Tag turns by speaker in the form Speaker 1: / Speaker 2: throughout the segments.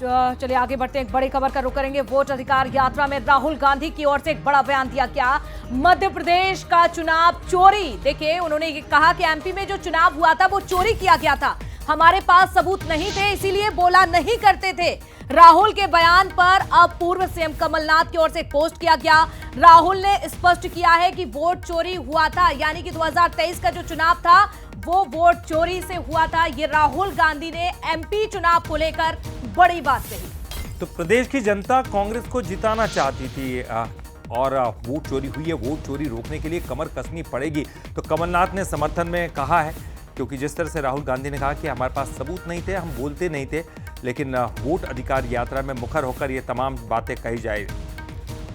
Speaker 1: चलिए आगे बढ़ते हैं, एक बड़ी खबर का रुख करेंगे। वोट अधिकार यात्रा में राहुल गांधी की ओर से एक बड़ा बयान दिया गया। मध्य प्रदेश का चुनाव चोरी, देखिए उन्होंने ये कहा कि एमपी में जो चुनाव हुआ था वो चोरी किया गया था, हमारे पास सबूत नहीं थे इसीलिए बोला नहीं करते थे। राहुल के बयान पर अब पूर्व सीएम कमलनाथ की ओर से पोस्ट किया गया। राहुल ने स्पष्ट किया है कि वोट चोरी हुआ था, यानी कि 2023 का जो चुनाव था वो वोट चोरी से हुआ था। ये राहुल गांधी ने एमपी चुनाव को लेकर बड़ी बात कही।
Speaker 2: तो प्रदेश की जनता कांग्रेस को जिताना चाहती थी और वोट चोरी हुई है, वोट चोरी रोकने के लिए कमर कसनी पड़ेगी। तो कमलनाथ ने समर्थन में कहा है, क्योंकि जिस तरह से राहुल गांधी ने कहा कि हमारे पास सबूत नहीं थे, हम बोलते नहीं थे, लेकिन वोट अधिकार यात्रा में मुखर होकर ये तमाम बातें कही जाए।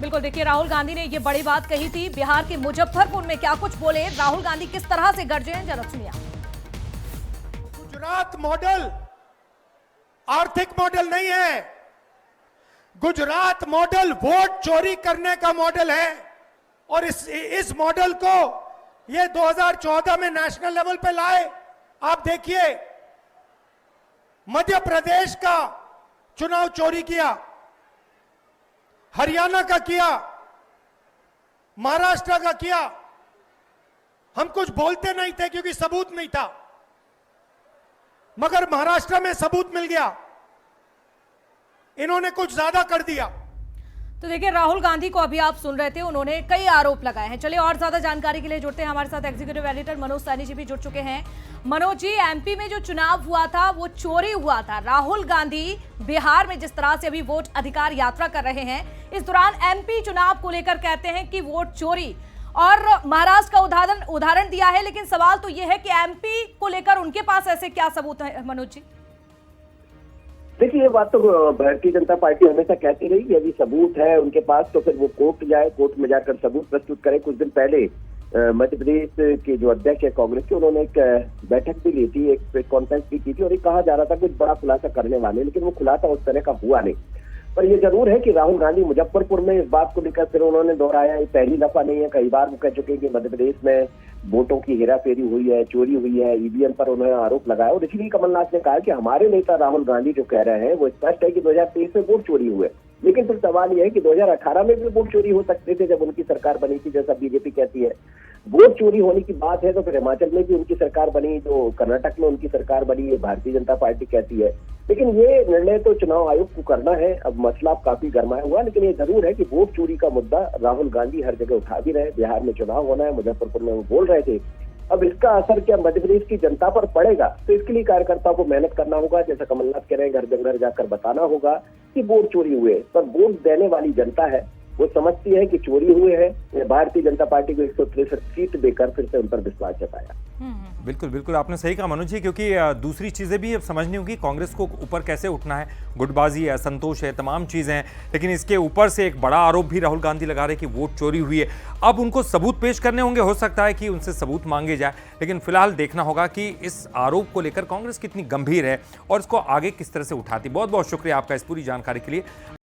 Speaker 1: बिल्कुल, देखिए राहुल गांधी ने ये बड़ी बात कही थी। बिहार के मुजफ्फरपुर में क्या कुछ बोले राहुल गांधी, किस तरह से गरजे हैं, जरा सुनिए।
Speaker 3: गुजरात मॉडल आर्थिक मॉडल नहीं है, गुजरात मॉडल वोट चोरी करने का मॉडल है। और इस मॉडल को ये 2014 में नेशनल लेवल पे लाए। आप देखिए, मध्य प्रदेश का चुनाव चोरी किया, हरियाणा का किया, महाराष्ट्र का किया। हम कुछ बोलते नहीं थे क्योंकि सबूत नहीं था, मगर महाराष्ट्र में सबूत मिल गया। इन्होंने कुछ ज्यादा कर दिया।
Speaker 1: तो देखिए राहुल गांधी को अभी आप सुन रहे थे, उन्होंने कई आरोप लगाए हैं। चलिए और ज्यादा जानकारी के लिए जुड़ते हैं, हमारे साथ एग्जीक्यूटिव एडिटर मनोज सैनी जी भी जुड़ चुके हैं। मनोज जी, एमपी में जो चुनाव हुआ था वो चोरी हुआ था। राहुल गांधी बिहार में जिस तरह से अभी वोट अधिकार यात्रा कर रहे हैं, इस दौरान एमपी चुनाव को लेकर कहते हैं कि वोट चोरी, और महाराष्ट्र का उदाहरण दिया है। लेकिन सवाल तो यह है कि एमपी को लेकर उनके पास ऐसे क्या सबूत है मनोज जी?
Speaker 4: देखिए, ये बात तो भारतीय जनता पार्टी हमेशा कहती रही, यदि सबूत है उनके पास तो फिर वो कोर्ट जाए, कोर्ट में जाकर सबूत प्रस्तुत करे। कुछ दिन पहले मध्य प्रदेश के जो अध्यक्ष है कांग्रेस के, उन्होंने एक बैठक भी ली थी, एक प्रेस कॉन्फ्रेंस भी की थी, और ये कहा जा रहा था कुछ बड़ा खुलासा करने वाले, लेकिन वो खुलासा उस तरह का हुआ नहीं। पर ये जरूर है कि राहुल गांधी मुजफ्फरपुर में इस बात को लेकर फिर उन्होंने दोहराया। ये पहली दफा नहीं है, कई बार वो कह चुके हैं कि मध्य प्रदेश में वोटों की हेराफेरी हुई है, चोरी हुई है, ईवीएम पर उन्होंने आरोप लगाया। और इसलिए कमलनाथ ने कहा कि हमारे नेता राहुल गांधी जो कह रहे हैं वो स्पष्ट है कि 2023 में वोट चोरी हुए। लेकिन फिर सवाल यह है कि 2018 में भी वोट चोरी हो सकते थे जब उनकी सरकार बनी थी, जैसा बीजेपी कहती है। वोट चोरी होने की बात है तो फिर हिमाचल में भी उनकी सरकार बनी, जो कर्नाटक में उनकी सरकार बनी, ये भारतीय जनता पार्टी कहती है। लेकिन ये निर्णय तो चुनाव आयोग को करना है। अब मसला काफी गर्माया हुआ, लेकिन ये जरूर है कि वोट चोरी का मुद्दा राहुल गांधी हर जगह उठा भी रहे। बिहार में चुनाव होना है, मुजफ्फरपुर में वो बोल रहे थे। अब इसका असर क्या मध्य प्रदेश की जनता पर पड़ेगा, तो इसके लिए कार्यकर्ताओं को मेहनत करना होगा। जैसा कमलनाथ कह रहे हैं, घर घर जाकर बताना होगा कि वोट चोरी हुए। पर वोट देने वाली जनता है, वो समझती है कि चोरी हुए हैं। भारतीय जनता पार्टी को 163 सीट देकर फिर से उन पर विश्वास जताया।
Speaker 2: बिल्कुल बिल्कुल, आपने सही कहा मनोज जी, क्योंकि दूसरी चीज़ें भी अब समझनी होगी कांग्रेस को ऊपर कैसे उठना है। गुटबाजी है, असंतोष है, तमाम चीज़ें हैं, लेकिन इसके ऊपर से एक बड़ा आरोप भी राहुल गांधी लगा रहे कि वोट चोरी हुई है। अब उनको सबूत पेश करने होंगे, हो सकता है कि उनसे सबूत मांगे जाए, लेकिन फिलहाल देखना होगा कि इस आरोप को लेकर कांग्रेस कितनी गंभीर है और इसको आगे किस तरह से उठाती। बहुत बहुत शुक्रिया आपका इस पूरी जानकारी के लिए।